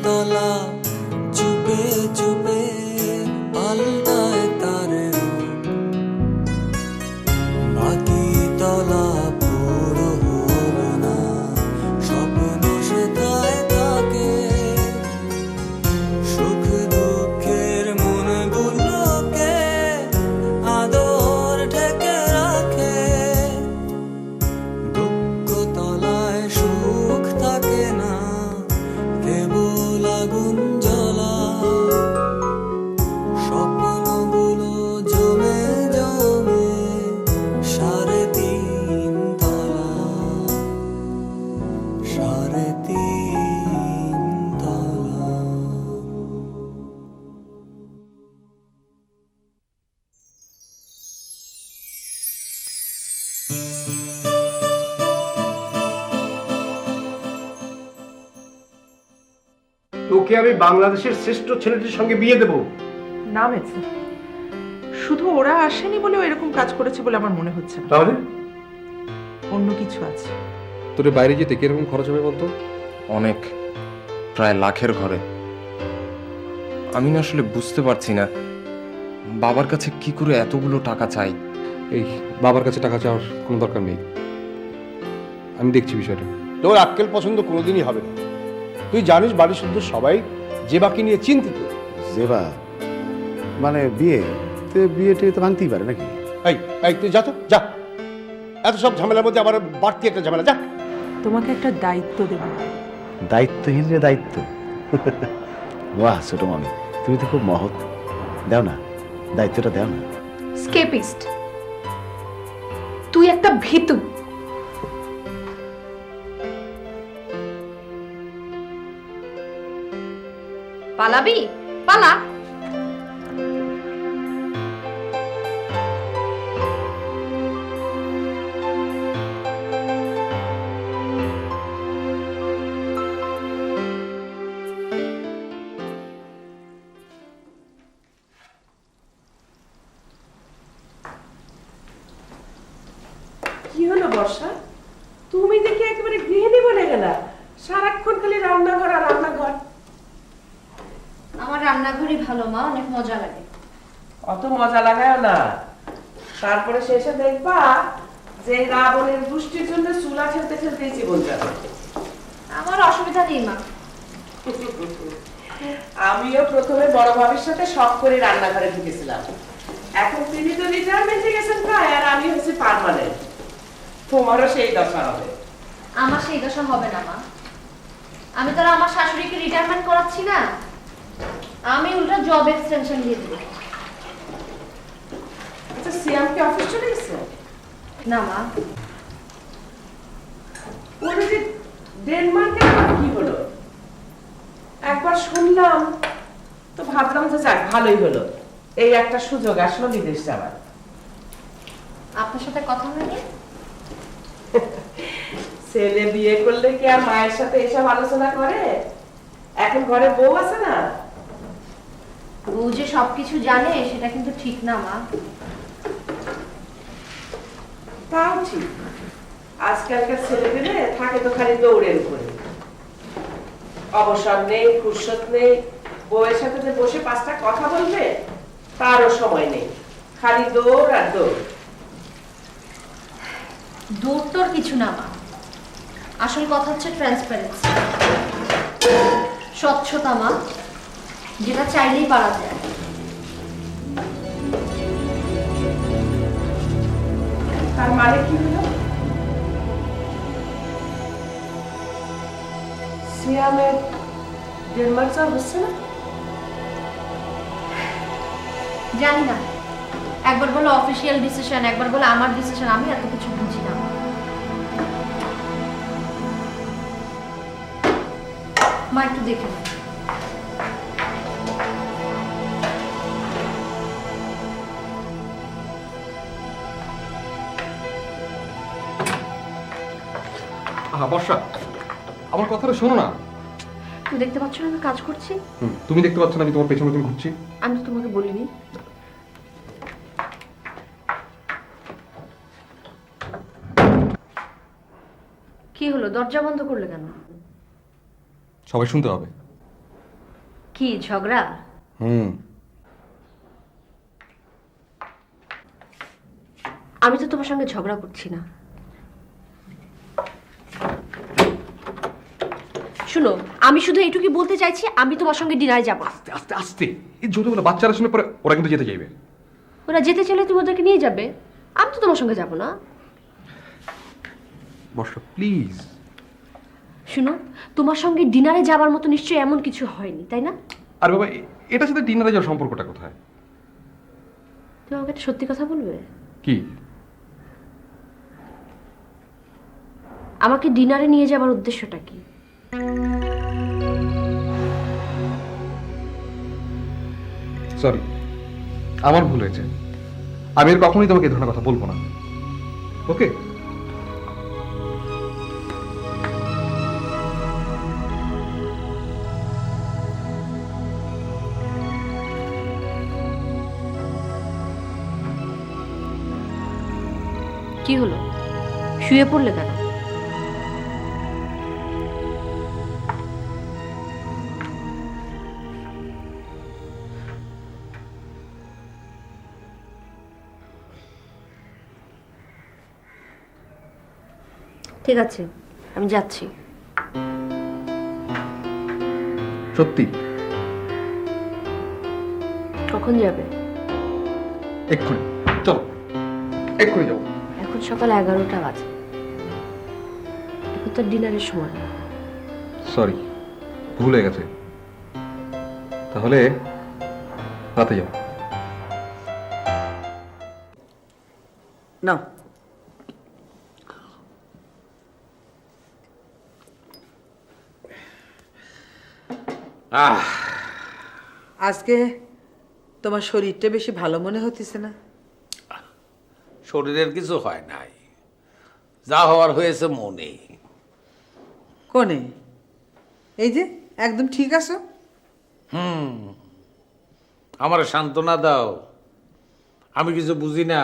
তলা চুপে চুপে পাল্টায় তার রূপ, বাকি তলা পুরো হলো না, স্বপ্ন সে তাই থাকে। সুখ দুঃখের মনগুলোকে আদর ঢেকে রাখে, দুঃখ তলায় সুখ থাকে না, কেবল আগুন জ্বলা। স্বপ্নগুলো জমে জমে সাড়ে তিন তলা, সাড়ে তিন তলা। তোকে আমি বাংলাদেশের শ্রেষ্ঠ ছেলেটির সঙ্গে বিয়ে দেব। নামেছে, শুধু ওরা আসেনি বলে ও এরকম কাজ করেছে বলে আমার মনে হচ্ছে না, তাহলে অন্য কিছু আছে। তোর বাইরে যেতে কিরকম খরচ হবে বলতো? অনেক, প্রায় লাখের ঘরে। আমি না আসলে বুঝতে পারছি না বাবার কাছে কি করে এতগুলো টাকা চাই। এই বাবার কাছে টাকা চাওয়ার কোনো দরকার নেই, আমি দেখছি বিষয়টা। তোর আক্কেল পছন্দ কোনোদিনই হবে না। তুই জানিস বাড়ি শুদ্ধ সবাই যে বাকি নিয়ে চিন্তিত। জেবা মানে বিয়ে, তো বিয়ে টিয়ে তো ভাঙতেই পারে নাকি? এই এই তুই যা তো যা, এত সব ঝামেলার মধ্যে আবার বাড়তি একটা ঝামেলা, যা। তোমাকে একটা দায়িত্ব দেব। দায়িত্বহীন রে দায়িত্ব। বাহ ছোট মামি, তুমি তো খুব মহৎ। দাও না, দায়িত্বটা দাও না। স্কেপিস্ট, তুই একটা ভীতু। পালাবি? পালা। কি হলো বর্ষা, তুমি দেখি একেবারে গৃহিণী বনে গেলা, সারাক্ষণ খালি রান্নাঘর আর রান্নাঘর। আমার রান্নাঘরই ভালো মা, অনেক মজা লাগে। অত মজা লাগায় না, তারপরে শেষে দেখবা যে রাবণের দুষ্টির জন্য চুলা ঠেলতে ঠেলতেই জীবন যাবে। আমার অসুবিধা নেই মা। আমিও প্রথমে বড় ভাবির সাথে শখ করে রান্নাঘরে ঢুকেছিলাম, এখন তিনি তো রিটায়ারমেন্টে গেছেন প্রায়, আর আমি হচ্ছে পার্মানেন্ট। তোমারও সেই দশা হবে। আমার সেই দশা হবে না মা, আমি তো আর আমার শাশুড়িকে রিটায়ারমেন্ট করাচ্ছি না, আমি উল্টা জব এক্সটেনশন দিয়ে দেবো। আচ্ছা সিয়াম কি অফিস চলে গেছে? না মা। ওর যে ডেনমার্কে কি হলো একবার শুনলাম, তো ভাবলাম যে যাক ভালোই হলো, এই একটা সুযোগ আসলো বিদেশ যাওয়ার। আপনার সাথে কথা হয়নি? ছেলে বিয়ে করলে কি আর মায়ের সাথে এসব আলোচনা করে? এখন ঘরে বউ আছে না। ও যে সবকিছু জানে সেটা কিন্তু ঠিক না মা। তাও ঠিক, আজকালকার ছেলে পেলে থাকে তো খালি দৌড়ের উপরে, অবসর নেই, ফুরসত নেই, বউয়ের সাথে যে বসে পাঁচটা কথা বলবে তারও সময় নেই, খালি দৌড় আর দৌড়। দূর তোর কিছু না মা, আসল কথা হচ্ছে ট্রান্সপারেন্সি, স্বচ্ছতা মা, যেটা চাইলেই পারা যায়। তার মানে কি হলো? সিয়ামের ডেনমার্ক যাওয়া হচ্ছে না? জানি না, একবার বলে অফিসিয়াল ডিসিশন, একবার বলে আমার ডিসিশন, আমি এত কিছু বুঝি না। মা একটু দেখে নাও। বর্ষা, আমার কথাটা শোনো না। তুমি দেখতে পাচ্ছ না আমি কাজ করছি? তুমি দেখতে পাচ্ছ না আমি তোমার পেছনে তুমি ঘুরছি? আমি তো তোমাকে বলিনি। কি হলো, দরজা বন্ধ করলে কেন? সবাই শুনতে হবে। কি ঝগড়া? আমি তো তোমার সঙ্গে ঝগড়া করছি না। শুনো, আমি শুধু এইটুকুই বলতে চাইছি, আমি তোমার সঙ্গে ডিনারে যাব। আস্তে আস্তে আস্তে, এই যদি বলে বাচ্চারা শুনে পরে ওরা কিন্তু যেতে চাইবে। ওরা যেতে চাইলে তুমি ওদেরকে নিয়ে যাবে, আমি তো তোমার সঙ্গে যাব না। বর্ষা প্লিজ। শুনো, তোমার সঙ্গে ডিনারে যাবার মতো নিশ্চয়ই এমন কিছু হয়নি, তাই না? আর বাবা, এটার সাথে ডিনারে যাওয়ার সম্পর্কটা কোথায়? তুমি আমাকে একটা সত্যি কথা বলবে? কি? আমাকে ডিনারে নিয়ে যাবার উদ্দেশ্যটা কি? সরি, আমার ভুল হয়েছে। আমি আর কখনোই তোমাকে এই ধরনের কথা বলবো না, ওকে? কি হলো, শুয়ে পড়লে কেন? ঠিক আছে, আমি যাচ্ছি। সত্যি? কখন যাবে? এক্ষুনি চলো, এক্ষুনি যাবো। এখন সকাল 11টা বাজে, এখন তো ডিনারের সময় না। সরি, ভুল হয়ে গেছে। তাহলে রাতে যাবো। না, আজকে তোমার শরীরটা বেশি ভালো মনে হতেছে না? শরীরের কিছু হয় নাই, যা হওয়ার হয়েছে মনে। কোনে? এই যে একদম ঠিক আছো? আমার সান্ত্বনা দাও, আমি কিছু বুঝি না।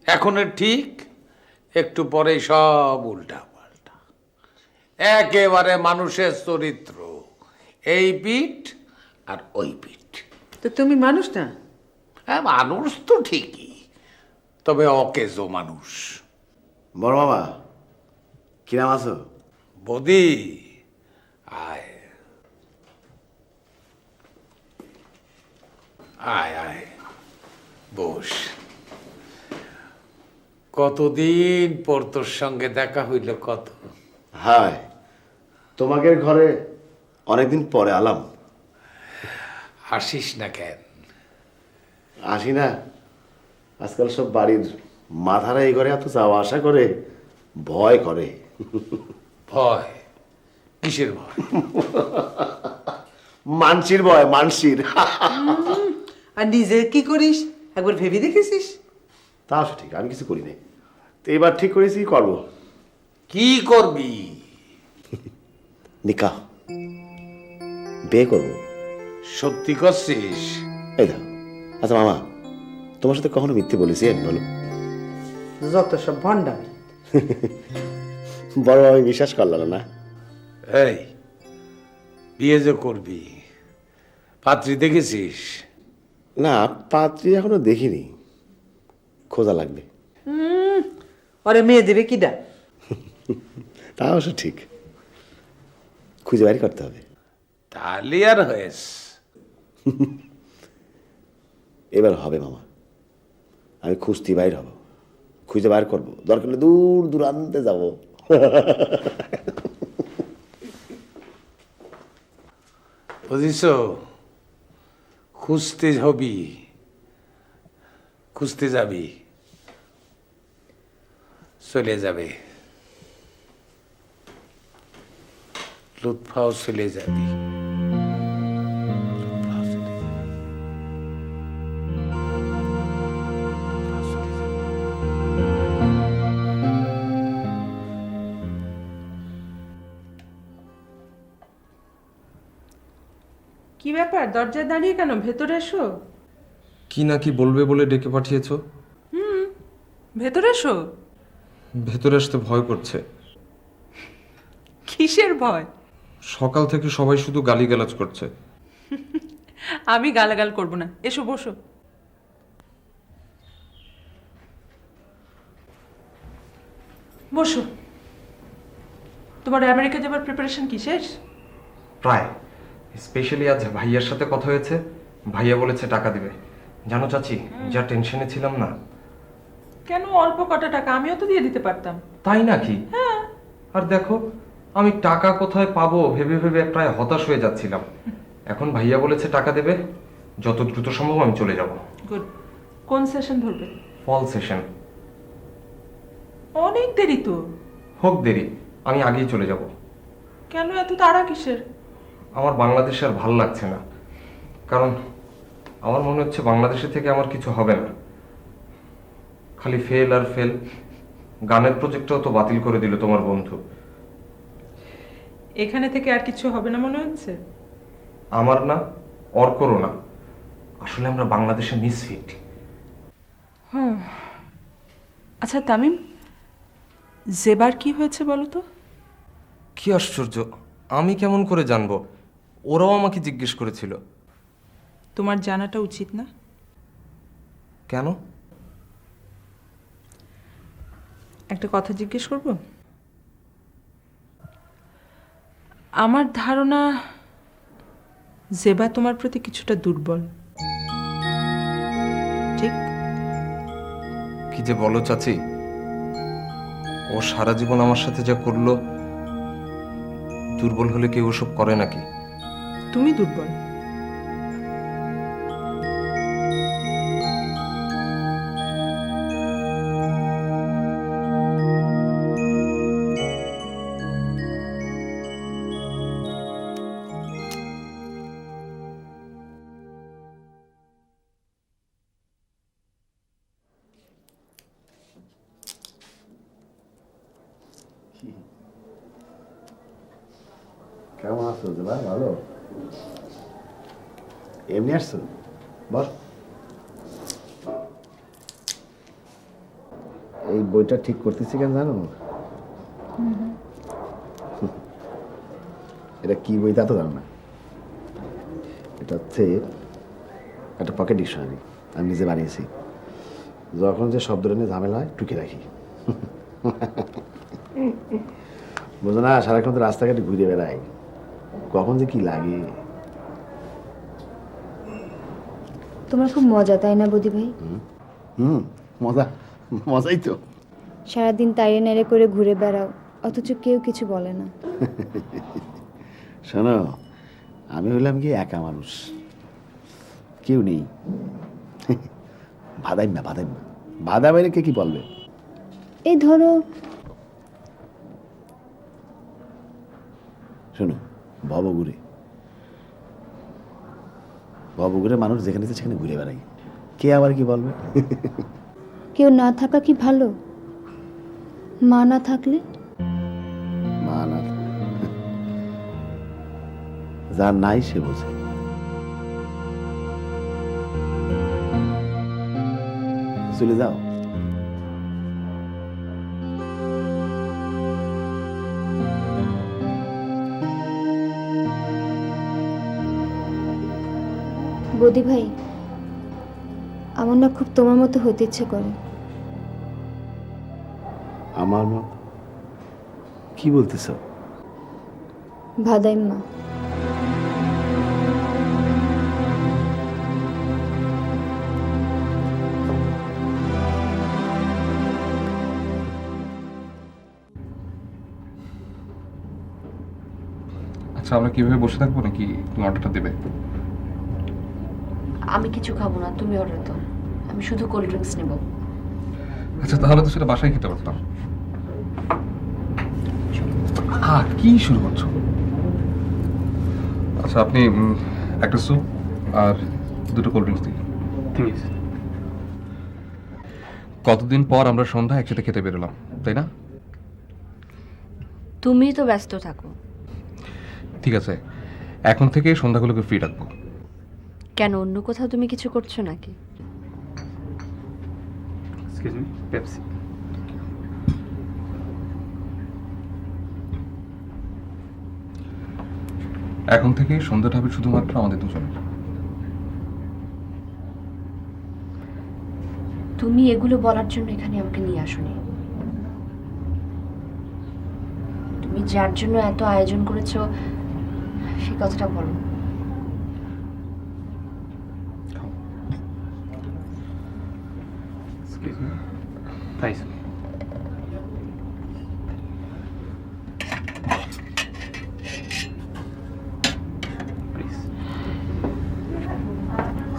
এখনের ঠিক, একটু পরেই সব উল্টা পাল্টা। একেবারে মানুষের চরিত্র, এই পিঠ আর ওই পিঠ। তো তুমি মানুষ না? হ্যাঁ, মানুষ তো ঠিকই, তবে অকেজো মানুষ। বড় মামা, কিরাম আছো? বদি, আয় আয় আয়, বস। কতদিন পর তোর সঙ্গে দেখা হইল, কত। হায়, তোমাকে ঘরে অনেকদিন পরে আলাম। আসিস না কেন? আসি না, আজকাল সব বাড়ির মাথারা এই ঘরে এত যাওয়া আসা করে, ভয় করে। ভয়? কিসের ভয়? মানসির ভয়, মানসির। আর নিজে কি করিস একবার ভেবে দেখেছিস? তা অবশ্য ঠিক, আমি কিছু করি নাই। তো এবার ঠিক করেছি, করবো। কি করবি? নিকাহ, বিয়ে করবো। সত্যি করছিস? এই দাও। আচ্ছা মামা, তোমার সাথে কখনো মিথ্যে বলেছি আমি, বলো? যত সব ভণ্ডামি। বড় আমি বিশ্বাস করলাম না। এই, বিয়ে যে করবি, পাত্রী দেখেছিস? না, পাত্রী এখনো দেখিনি, খোঁজা লাগবে। ওরে মেয়ে দেবে কিডা? তা অবশ্য ঠিক, খুঁজে বাইর করতে হবে। তাহলে আর হয়েস। এবার হবে মামা, আমি খুঁজতে বাইর হব, খুঁজে বাইর করবো, দরকার হলে দূর দূরান্তে যাবো। বুঝিস, খুঁজতে হবি, খুঁজতে যাবি, চলে যাবে, লুৎফাও চলে যাবি। কি ব্যাপার, দরজায় দাঁড়িয়ে কেন? ভেতরে এসো। কি না কি বলবে বলে ডেকে পাঠিয়েছো? ভেতরে এসো। ভেতরে আসতে ভয় করছে। কিসের ভয়? সকাল থেকে সবাই শুধু গালিগালাজ করছে। আমি গালাগাল করব না, এসো বসো। বসো। তোমার আমেরিকা যাবার প্রিপারেশন কি শেষ? প্রায়। স্পেশালি আজ ভাইয়ার সাথে কথা হয়েছে, ভাইয়া বলেছে টাকা দিবে। জানো চাচি, যা টেনশনে ছিলাম না। কেন, অল্প কটা টাকা আমিও তো দিয়ে দিতে পারতাম। তাই নাকি? আর দেখো, আমি টাকা কোথায় পাবো ভেবে ভেবে প্রায় হতাশ হয়ে যাচ্ছিলাম। এখন ভাইয়া বলেছে টাকা দেবে, যত দ্রুত সম্ভব আমি চলে যাব। গুড। কোন সেশন ধরবে? ফল সেশন। অনেক দেরি তো। হোক দেরি, আমি আগেই চলে যাব। কেন এত তাড়া কিসের? আমার বাংলাদেশে আর ভাল লাগছে না, কারণ আমার মনে হচ্ছে বাংলাদেশে থেকে আমার কিছু হবে না, খালি ফেল আর ফেল। গানের প্রজেক্টটাও তো বাতিল করে দিল তোমার বন্ধু। এখানে থেকে আর কিছু হবে না মনে হচ্ছে? আমার না, অর্করও না। আসলে আমরা বাংলাদেশে মিসফিট। আচ্ছা তামিম, জেবার কি হয়েছে বলো তো? কি আশ্চর্য, আমি কেমন করে জানবো? ওরাও আমাকে জিজ্ঞেস করেছিল। তোমার জানাটা উচিত না? কেন? একটা কথা জিজ্ঞেস করব? আমার ধারণা জেবা তোমার প্রতি কিছুটা দুর্বল, ঠিক? কি যে বলো চাচি, ও সারা জীবন আমার সাথে যা করলো, দুর্বল হলে কেউ ওসব করে নাকি? তুমি দুর্বল। কেমন আছো জেবা? ভালো? এমনি আসছো? বল। এই বইটা ঠিক করতেছি কেন জানো? এটা কি বই তা তো জানো না। এটা হচ্ছে একটা পকেট ডিকশনারি, আমি নিজে বানিয়েছি। যখন যে শব্দটা নিয়ে ঝামেলা হয় টুকে রাখি। বুঝো না, সারাক্ষণ তো রাস্তাঘাটে ঘুরে বেড়াই, কখন যে কি লাগে। তোমার খুব মজা তাই না বদি ভাই? মজা, মজাই তো। সারাদিন তাইরে নাইরে করে ঘুরে বেড়াও, অথচ কেউ কিছু বলে না। শোনো, আমি হইলাম কি একা মানুষ, কেউ নেই। বাদাইম না, বাধা বাইরে কে কি বলবে? এই ধরো, শোনো, ভবঘুরে মানুষ যেখানে সেখানে ঘুরে বেড়াই, কে আবার কি বলবে? কেউ না থাকা কি ভালো? মা না থাকলে? মা না, যার নাই সে বোঝে। চলে যাও। বদি ভাই, আমার না খুব তোমার মতো হতে ইচ্ছে করে। আমার মা? কি বলতেছ? ভাদাইম্মা। আচ্ছা, আমরা কিভাবে বসে থাকবো নাকি তুমি অর্ডারটা দেবে? আমি কিছু খাবো না, তুমি অর্ডার দাও। আমি শুধু কোল্ড ড্রিঙ্কস নেব। আচ্ছা, তাহলে তো সেটা বাসায় খেতে পারতাম। কি শুরু করছো? আচ্ছা, আপনি একটা স্যুপ আর দুটো কোল্ড ড্রিঙ্কস দিন। ঠিক আছে। কতদিন পর আমরা সন্ধ্যা একসাথে খেতে বেরোলাম, তাই না? তুমি তো ব্যস্ত থাকো। ঠিক আছে, এখন থেকে সন্ধ্যাগুলোকে ফ্রি রাখবো। কেন, অন্য কোথাও তুমি কিছু করছো নাকি? Excuse me, Pepsi. এখন থেকে সন্ধ্যাটা হবে শুধুমাত্র আমাদের দুজনের। তুমি এগুলো বলার জন্য এখানে আমাকে নিয়ে আসোনি। তুমি যার জন্য এত আয়োজন করেছো সে কথাটা বলো। তাই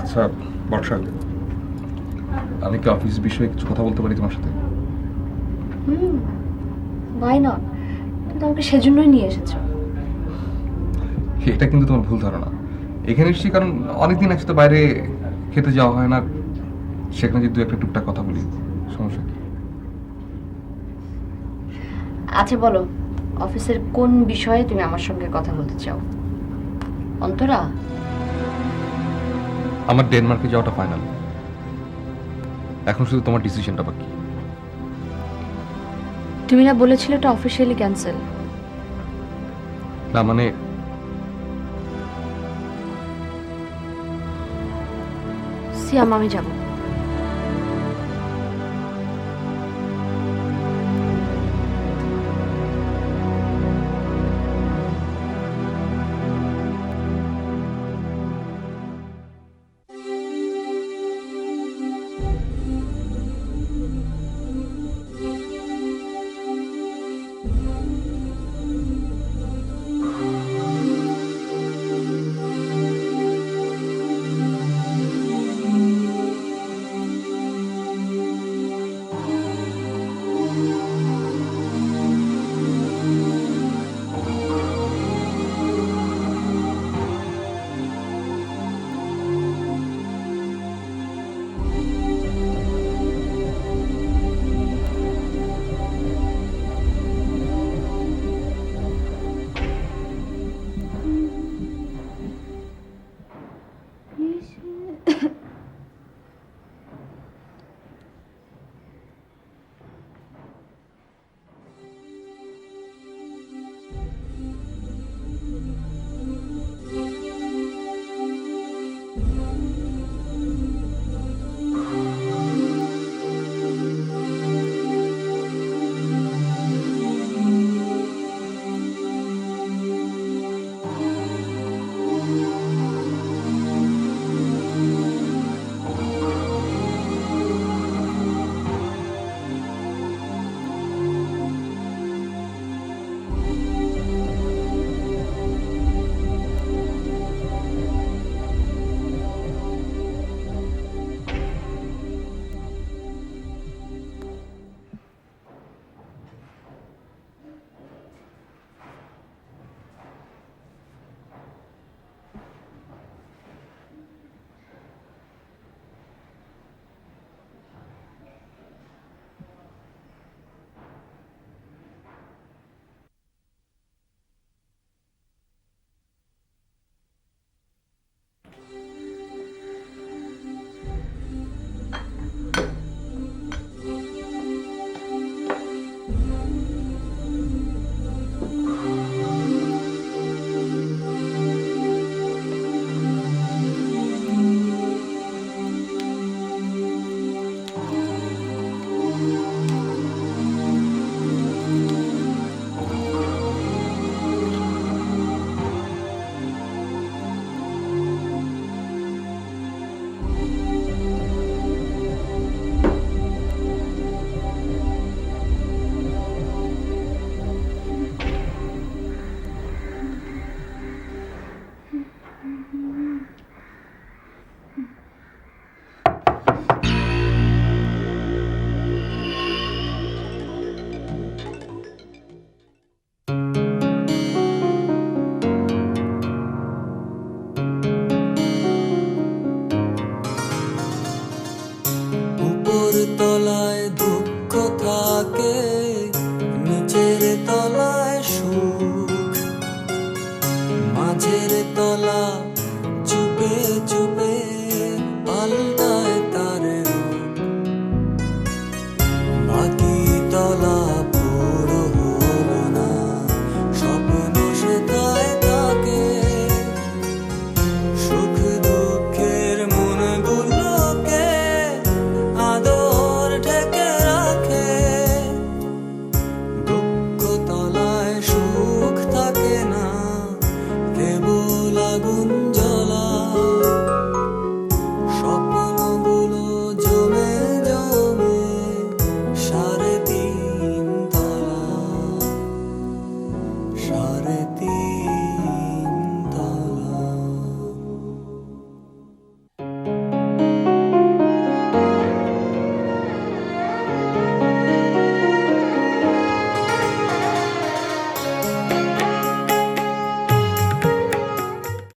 আচ্ছা বর্ষা, আমি কি অফিস বিষয়ে কিছু কথা বলতে পারি তোমার সাথে? Why not? কিন্তু আমাকে সেজন্যই নিয়ে এসেছো। এটা কিন্তু তোমার ভুল ধারণা। এখানে এসেছি কারণ অনেকদিন একসাথে বাইরে খেতে যাওয়া হয় না, সেখানে যদি দু একটা টুকটাক কথা বলি, সমস্যা কি? আচ্ছা বলো, অফিসের কোন বিষয়ে তুমি আমার সঙ্গে কথা বলতে চাও? অন্তরা, আমার ডেনমার্কে যাওয়াটা ফাইনাল, এখন শুধু তোমার ডিসিশনটা বাকি। তুমি না বলেছিলে এটা অফিসিয়ালি ক্যান্সেল? না মানে সিয়াম, আমি যাব। তলায় দুঃখ থাকে, নিচের তলায় সুখ, মাঝের তলা চুপে চুপে